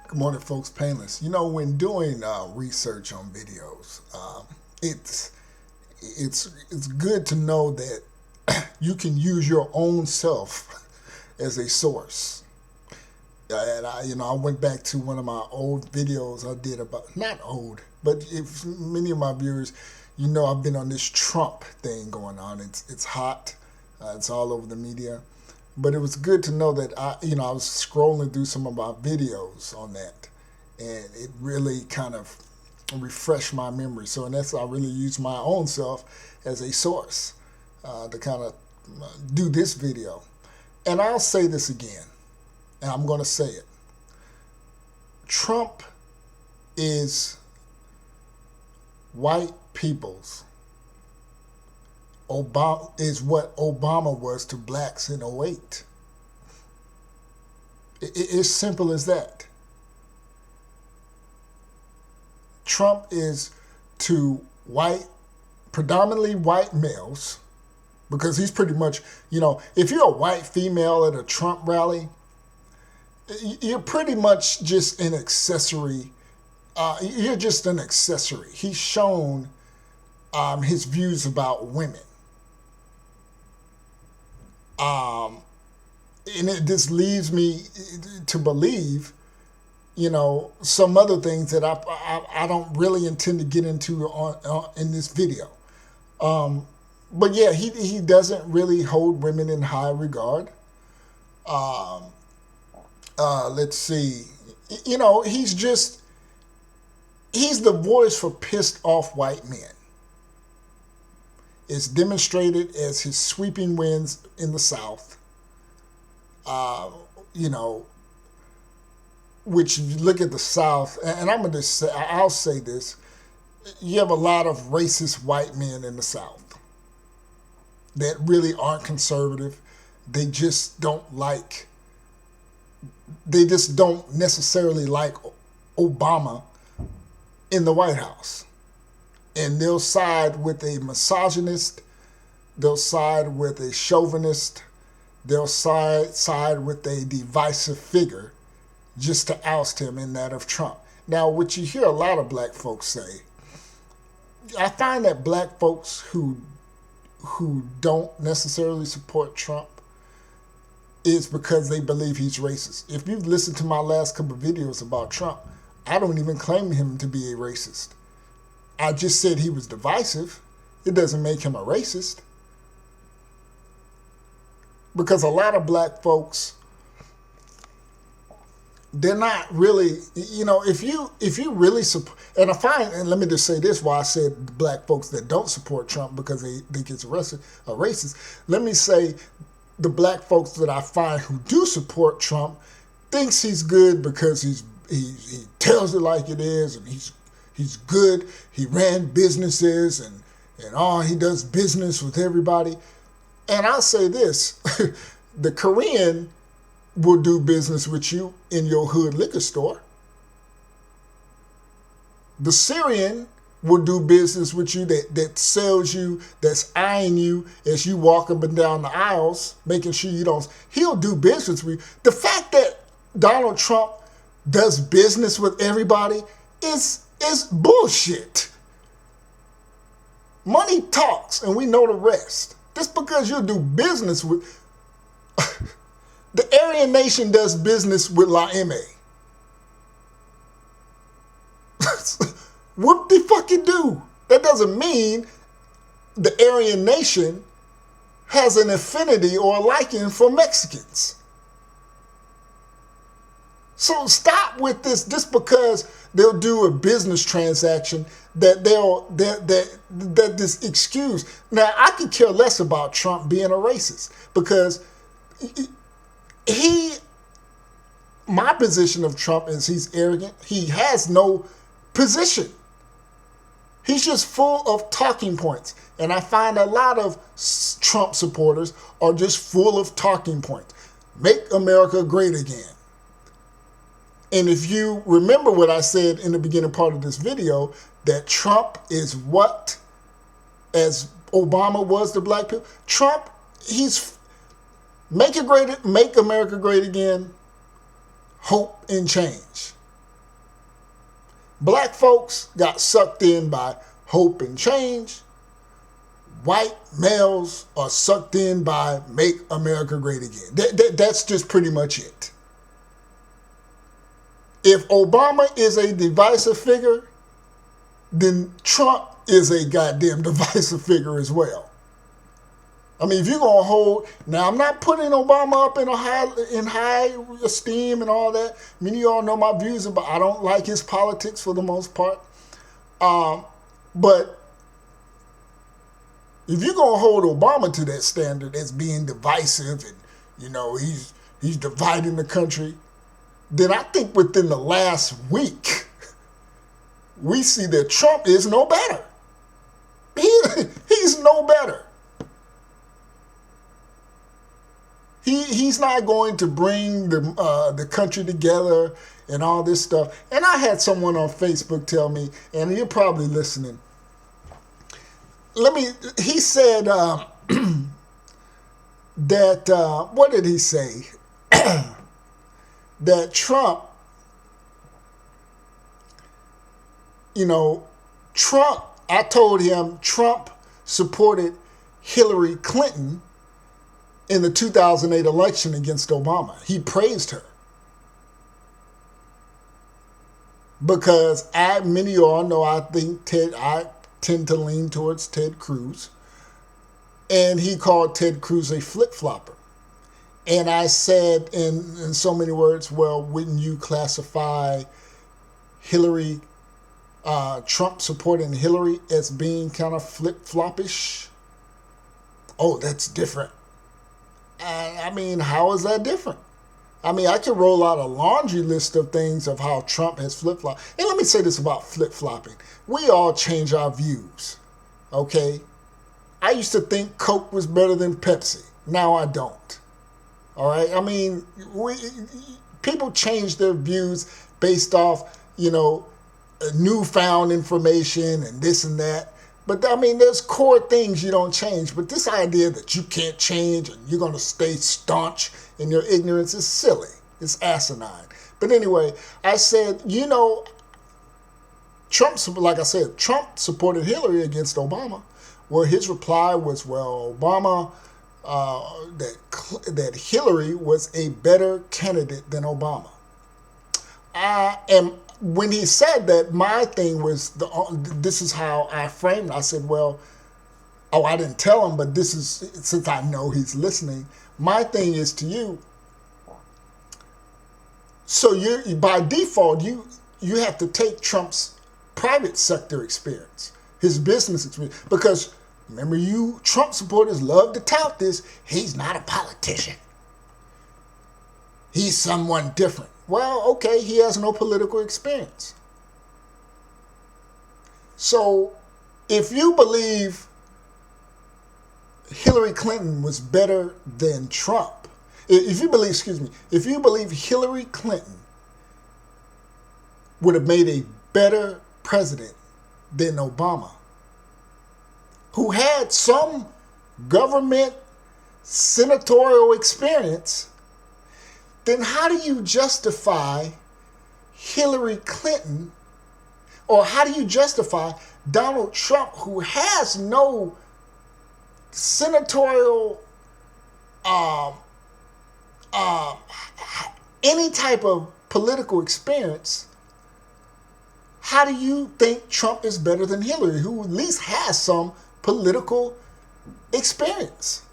Good morning, folks. Painless. You know, when doing research on videos, it's it's good to know that you can use your own self as a source. And I went back to one of my old videos I did about, not old, but if many of my viewers, I've been on this Trump thing going on. It's hot. It's all over the media. But it was good to know that I was scrolling through some of my videos on that, and it really kind of refreshed my memory. So in essence, I really used my own self as a source to kind of do this video. And I'll say this again, and I'm going to say it. Trump is white people's. Obama is what Obama was to blacks in '08. It's simple as that. Trump is to predominantly white males, because he's pretty much, if you're a white female at a Trump rally, you're pretty much just an accessory. You're just an accessory. He's shown his views about women. And this leads me to believe, some other things that I don't really intend to get into in this video. But yeah, he doesn't really hold women in high regard. Let's see, he's the voice for pissed off white men. It's demonstrated as his sweeping wins in the South. Which you look at the South, and I'll say this: you have a lot of racist white men in the South that really aren't conservative. They just don't necessarily like Obama in the White House. And they'll side with a misogynist, they'll side with a chauvinist, they'll side with a divisive figure just to oust him in that of Trump. Now, what you hear a lot of black folks say, I find that black folks who don't necessarily support Trump is because they believe he's racist. If you've listened to my last couple of videos about Trump, I don't even claim him to be a racist. I just said he was divisive. It doesn't make him a racist. Because a lot of black folks, they're not really, if you really support, and let me just say this, why I said black folks that don't support Trump because they think he's a racist. Let me say the black folks that I find who do support Trump thinks he's good because he tells it like it is, and he's good. He ran businesses and he does business with everybody. And I'll say this, the Korean will do business with you in your hood liquor store. The Syrian will do business with you that sells you, that's eyeing you as you walk up and down the aisles, making sure he'll do business with you. The fact that Donald Trump does business with everybody is bullshit. Money talks, and we know the rest. Just because you do business with... The Aryan Nation does business with La M.A. What the fuck you do? That doesn't mean the Aryan Nation has an affinity or a liking for Mexicans. So stop with this, just because they'll do a business transaction that that this excuse. Now, I could care less about Trump being a racist, because my position of Trump is he's arrogant. He has no position. He's just full of talking points. And I find a lot of Trump supporters are just full of talking points. Make America great again. And if you remember what I said in the beginning part of this video, that Trump is what, as Obama was to black people, Trump, he's make America great again, hope and change. Black folks got sucked in by hope and change. White males are sucked in by make America great again. That's just pretty much it. If Obama is a divisive figure, then Trump is a goddamn divisive figure as well. I mean, if you're gonna hold, now I'm not putting Obama up in high esteem and all that. I mean, you all know my views about. I don't like his politics for the most part. But if you're gonna hold Obama to that standard as being divisive and he's dividing the country, then I think within the last week we see that Trump is no better. He's no better. He's not going to bring the country together and all this stuff. And I had someone on Facebook tell me, and you're probably listening. He said that, what did he say? That Trump, I told him Trump supported Hillary Clinton in the 2008 election against Obama. He praised her. Because many of y'all know I tend to lean towards Ted Cruz. And he called Ted Cruz a flip-flopper. And I said in so many words, well, wouldn't you classify Trump supporting Hillary as being kind of flip-floppish? Oh, that's different. I mean, how is that different? I mean, I can roll out a laundry list of things of how Trump has flip-flopped. And let me say this about flip-flopping. We all change our views, okay? I used to think Coke was better than Pepsi. Now I don't. All right? I mean, people change their views based off, newfound information and this and that. But, I mean, there's core things you don't change. But this idea that you can't change and you're going to stay staunch in your ignorance is silly. It's asinine. But anyway, I said, Trump supported Hillary against Obama. Well, his reply was, well, Obama, that Hillary was a better candidate than Obama. And when he said that, my thing was, this is how I framed it. I said, well, I didn't tell him, but this is, since I know he's listening, my thing is to you. So by default, you have to take Trump's private sector experience, his business experience, because remember, Trump supporters love to tout this. He's not a politician. He's someone different. Well, okay, he has no political experience. So if you believe Hillary Clinton was better than Trump, if you believe Hillary Clinton would have made a better president than Obama, who had some government senatorial experience, then how do you justify Hillary Clinton, or how do you justify Donald Trump, who has no senatorial, any type of political experience? How do you think Trump is better than Hillary, who at least has some political experience?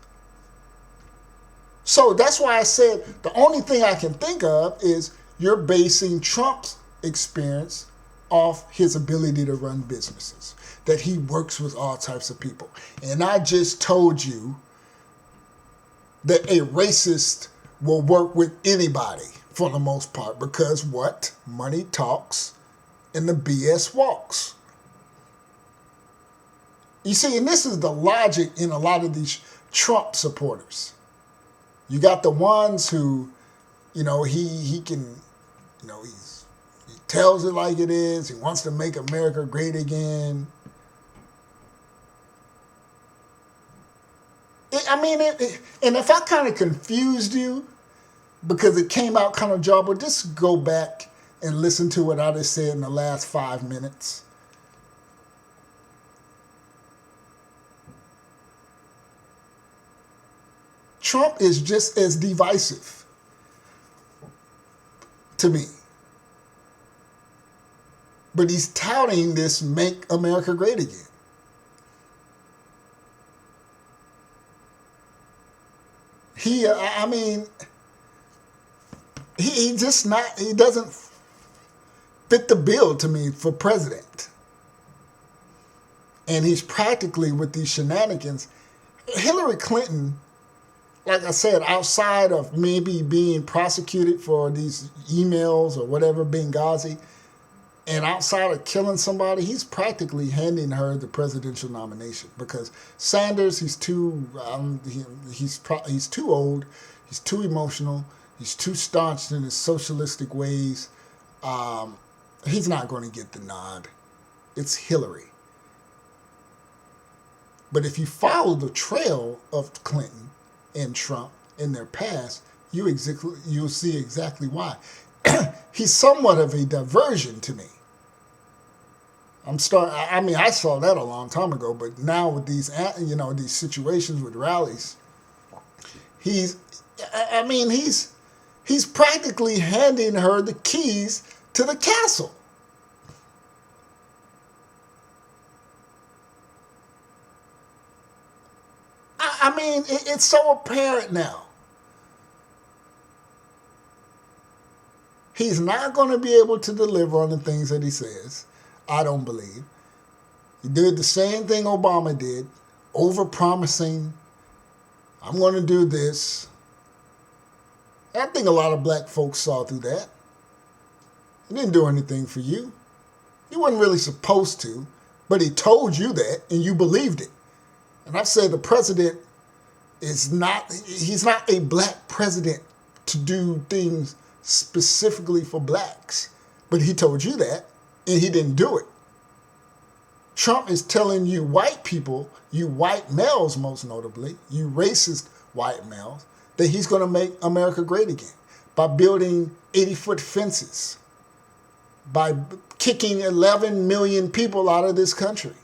So that's why I said the only thing I can think of is you're basing Trump's experience off his ability to run businesses, that he works with all types of people. And I just told you that a racist will work with anybody for the most part, because what? Money talks and the BS walks. You see, and this is the logic in a lot of these Trump supporters. You got the ones who, he can, he tells it like it is. He wants to make America great again. And if I kind of confused you because it came out kind of jarbled, just go back and listen to what I just said in the last 5 minutes? Trump is just as divisive to me. But he's touting this "Make America Great Again." I mean, he just not, he doesn't fit the bill to me for president. And he's practically, with these shenanigans, Hillary Clinton, like I said, outside of maybe being prosecuted for these emails or whatever, Benghazi, and outside of killing somebody, he's practically handing her the presidential nomination, because Sanders, he's too old, he's too emotional, he's too staunch in his socialistic ways. He's not going to get the nod. It's Hillary. But if you follow the trail of Clinton and Trump in their past, you'll see exactly why. He's somewhat of a diversion to me. I saw that a long time ago, but now with these, these situations with rallies, he's practically handing her the keys to the castle. It's so apparent now. He's not going to be able to deliver on the things that he says, I don't believe. He did the same thing Obama did, over-promising, I'm going to do this. I think a lot of black folks saw through that. He didn't do anything for you. He wasn't really supposed to, but he told you that, and you believed it. And I've said the president he's not a black president to do things specifically for blacks. But he told you that, and he didn't do it. Trump is telling you white people, you white males most notably, you racist white males, that he's going to make America great again by building 80-foot fences, by kicking 11 million people out of this country,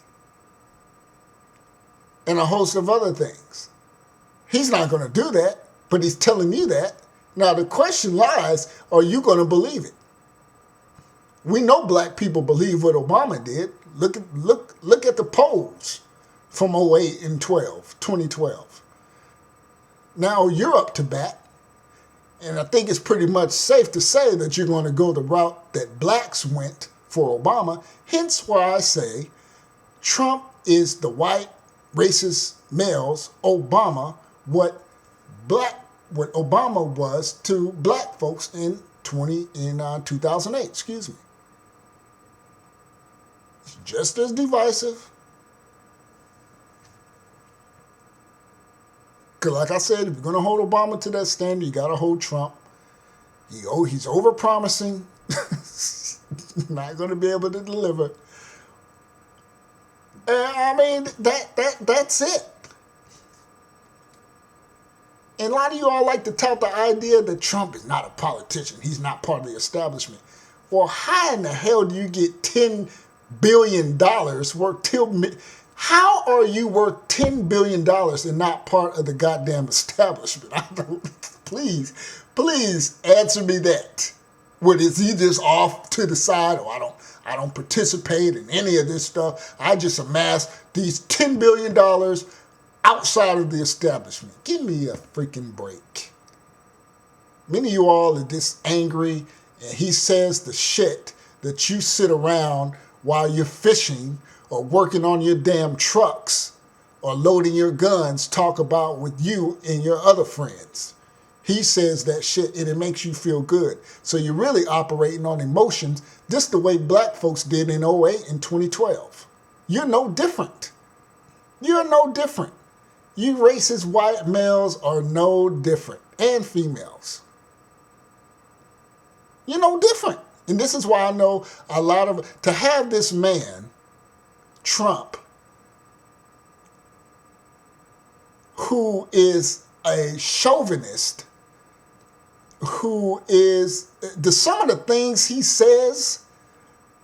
and a host of other things. He's not going to do that, but he's telling you that. Now the question lies, are you going to believe it? We know black people believe what Obama did. Look at the polls from 2008 and 2012. Now you're up to bat, and I think it's pretty much safe to say that you're going to go the route that blacks went for Obama. Hence why I say Trump is the white racist males Obama, what Obama was to black folks in 2008. Excuse me. It's just as divisive. Because like I said, if you're going to hold Obama to that standard, you got to hold Trump. He's over-promising. Not going to be able to deliver. That's it. And a lot of you all like to tout the idea that Trump is not a politician. He's not part of the establishment. Well, how in the hell do you get $10 billion worth? How are you worth $10 billion and not part of the goddamn establishment? Please answer me that. Is he just off to the side? Or I don't participate in any of this stuff. I just amassed these $10 billion outside of the establishment. Give me a freaking break. Many of you all are this angry, and he says the shit that you sit around while you're fishing or working on your damn trucks or loading your guns talk about with you and your other friends. He says that shit and it makes you feel good. So you're really operating on emotions, just the way black folks did in 2008 and 2012. You're no different. You're no different. You racist white males are no different, and females. You're no different. And this is why I know to have this man, Trump, who is a chauvinist, who is some of the things he says,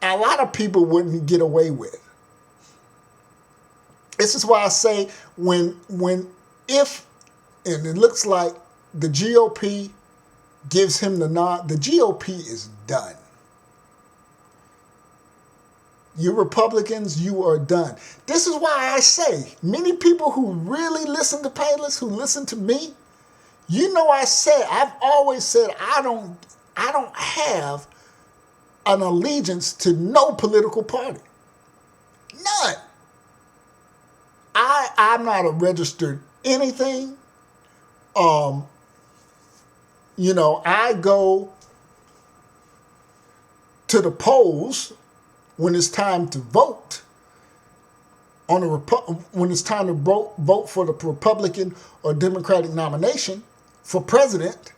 a lot of people wouldn't get away with. This is why I say if, and it looks like the GOP gives him the nod, the GOP is done. You Republicans, you are done. This is why I say, many people who really listen to Payless, who listen to me, I've always said I don't have an allegiance to no political party. None. I'm not a registered anything. I go to the polls when it's time to vote when it's time to vote for the Republican or Democratic nomination for president.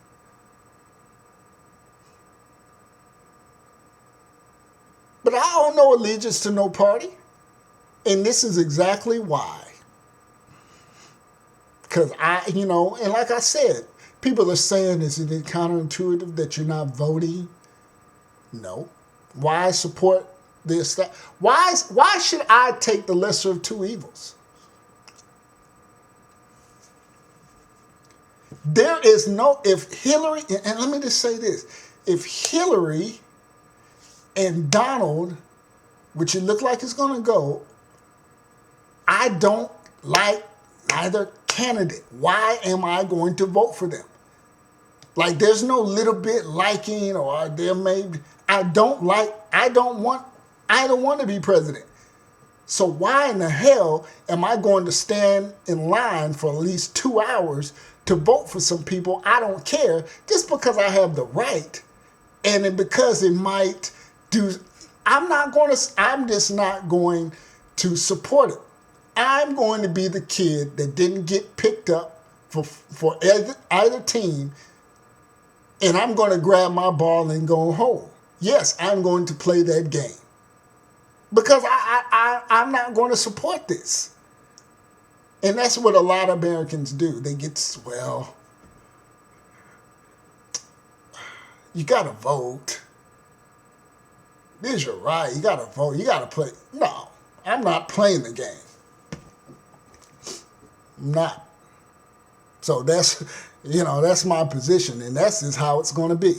But I owe no allegiance to no party. And this is exactly why. Because and like I said, people are saying, is it counterintuitive that you're not voting? No. Why support this? Why should I take the lesser of two evils? There is if Hillary, and let me just say this, if Hillary and Donald, which it looks like it's going to go, I don't like either candidate. Why am I going to vote for them? Like, there's no little bit liking, or there may be, I don't want either one to be president. So why in the hell am I going to stand in line for at least 2 hours to vote for some people I don't care, just because I have the right, and then because it might do, I'm just not going to support it. I'm going to be the kid that didn't get picked up for either team, and I'm going to grab my ball and go home. Yes, I'm going to play that game. Because I'm not going to support this. And that's what a lot of Americans do. They get, well, you got to vote. This is your right. You got to vote. You got to play. No, I'm not playing the game. I'm not. So that's my position. And that's just how it's going to be.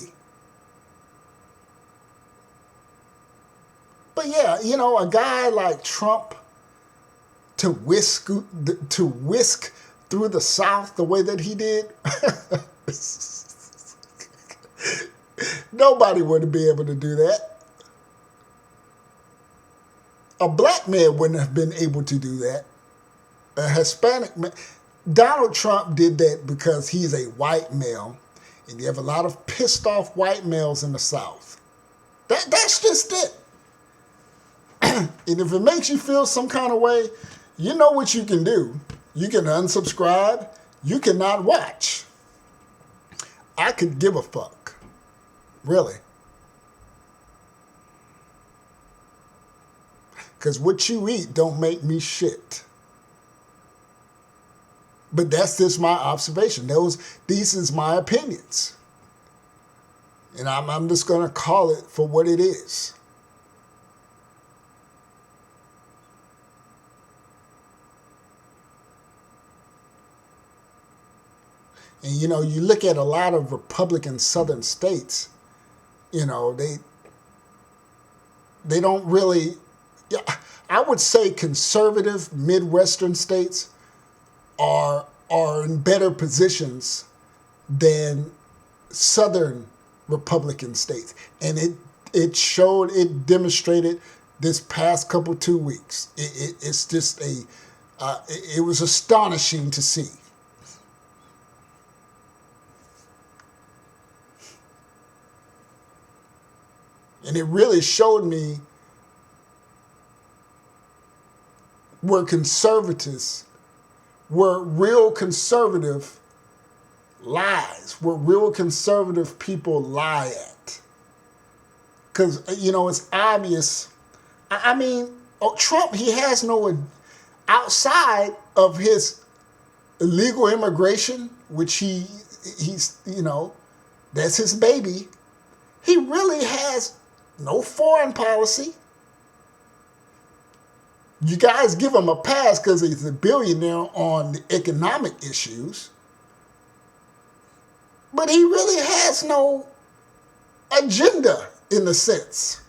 But yeah, a guy like Trump to whisk through the South the way that he did, nobody would be able to do that. A black man wouldn't have been able to do that. A Hispanic man. Donald Trump did that because he's a white male, and you have a lot of pissed off white males in the South. That's just it. And if it makes you feel some kind of way, you know what you can do. You can unsubscribe. You cannot watch. I could give a fuck. Really. Because what you eat don't make me shit. But that's just my observation. These is my opinions. And I'm just going to call it for what it is. And, you look at a lot of Republican southern states, they don't really, I would say conservative Midwestern states are in better positions than southern Republican states. And it demonstrated this past 2 weeks. It's just it was astonishing to see. And it really showed me where conservatives, where real conservative lies, where real conservative people lie at. Because, it's obvious. Trump, he has no, outside of his illegal immigration, which he's That's his baby. He really has no foreign policy. You guys give him a pass because he's a billionaire on the economic issues. But he really has no agenda in a sense.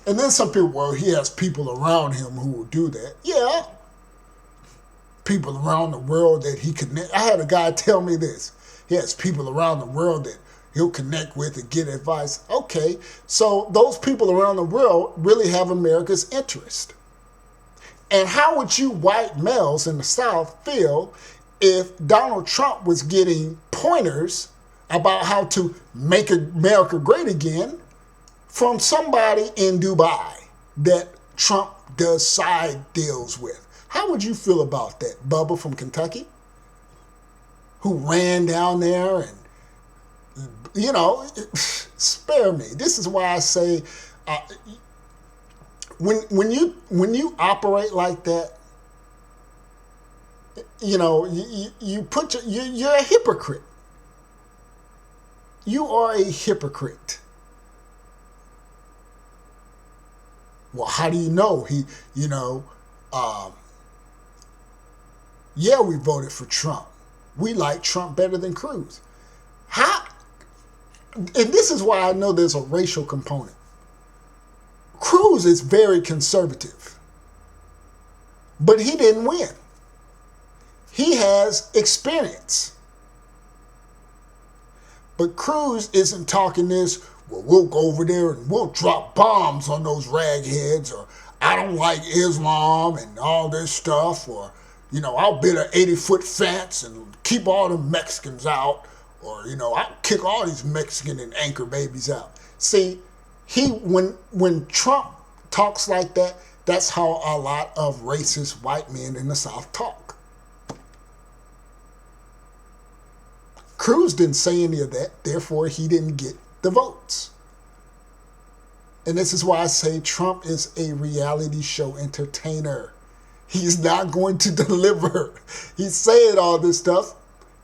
And then some people, well, he has people around him who will do that. Yeah. People around the world that he connect. I had a guy tell me this. He has people around the world that he'll connect with and get advice. Okay, so those people around the world really have America's interest. And how would you white males in the South feel if Donald Trump was getting pointers about how to make America great again from somebody in Dubai that Trump does side deals with? How would you feel about that, Bubba from Kentucky, who ran down there and, you know, spare me. This is why I say, when you operate like that, you know, you're a hypocrite. You are a hypocrite. Well, how do you know? Yeah, we voted for Trump. We like Trump better than Cruz. How? And this is why I know there's a racial component. Cruz is very conservative, but he didn't win. He has experience. But Cruz isn't talking this, well, we'll go over there and we'll drop bombs on those ragheads, or I don't like Islam and all this stuff, or, you know, I'll build an 80-foot fence and keep all the Mexicans out, or, you know, I'll kick all these Mexican and anchor babies out. See, when Trump talks like that, that's how a lot of racist white men in the South talk. Cruz didn't say any of that, therefore he didn't get the votes. And this is why I say Trump is a reality show entertainer. He's not going to deliver. He's saying all this stuff.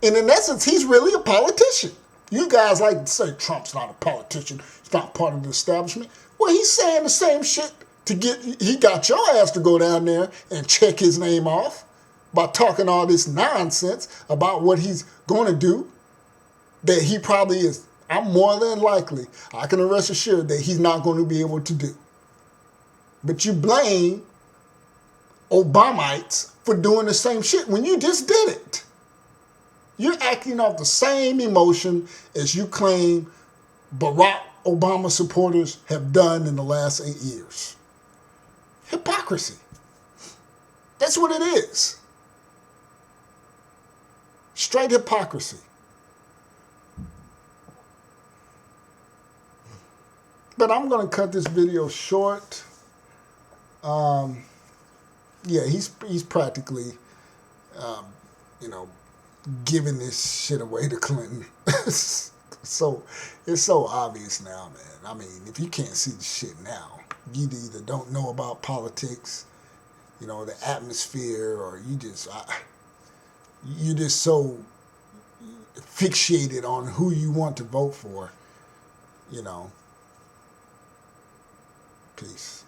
And in essence, he's really a politician. You guys like to say Trump's not a politician. He's not part of the establishment. Well, he's saying the same shit he got your ass to go down there and check his name off by talking all this nonsense about what he's going to do that he probably is, I'm more than likely, I can rest assured that he's not going to be able to do. But you blame Obamites for doing the same shit when you just did it. You're acting off the same emotion as you claim Barack Obama supporters have done in the last 8 years. Hypocrisy. That's what it is. Straight hypocrisy. But I'm going to cut this video short. Yeah, he's practically, giving this shit away to Clinton. So it's so obvious now, man. I mean, if you can't see the shit now, you either don't know about politics, the atmosphere, or you're just so fixated on who you want to vote for, Peace.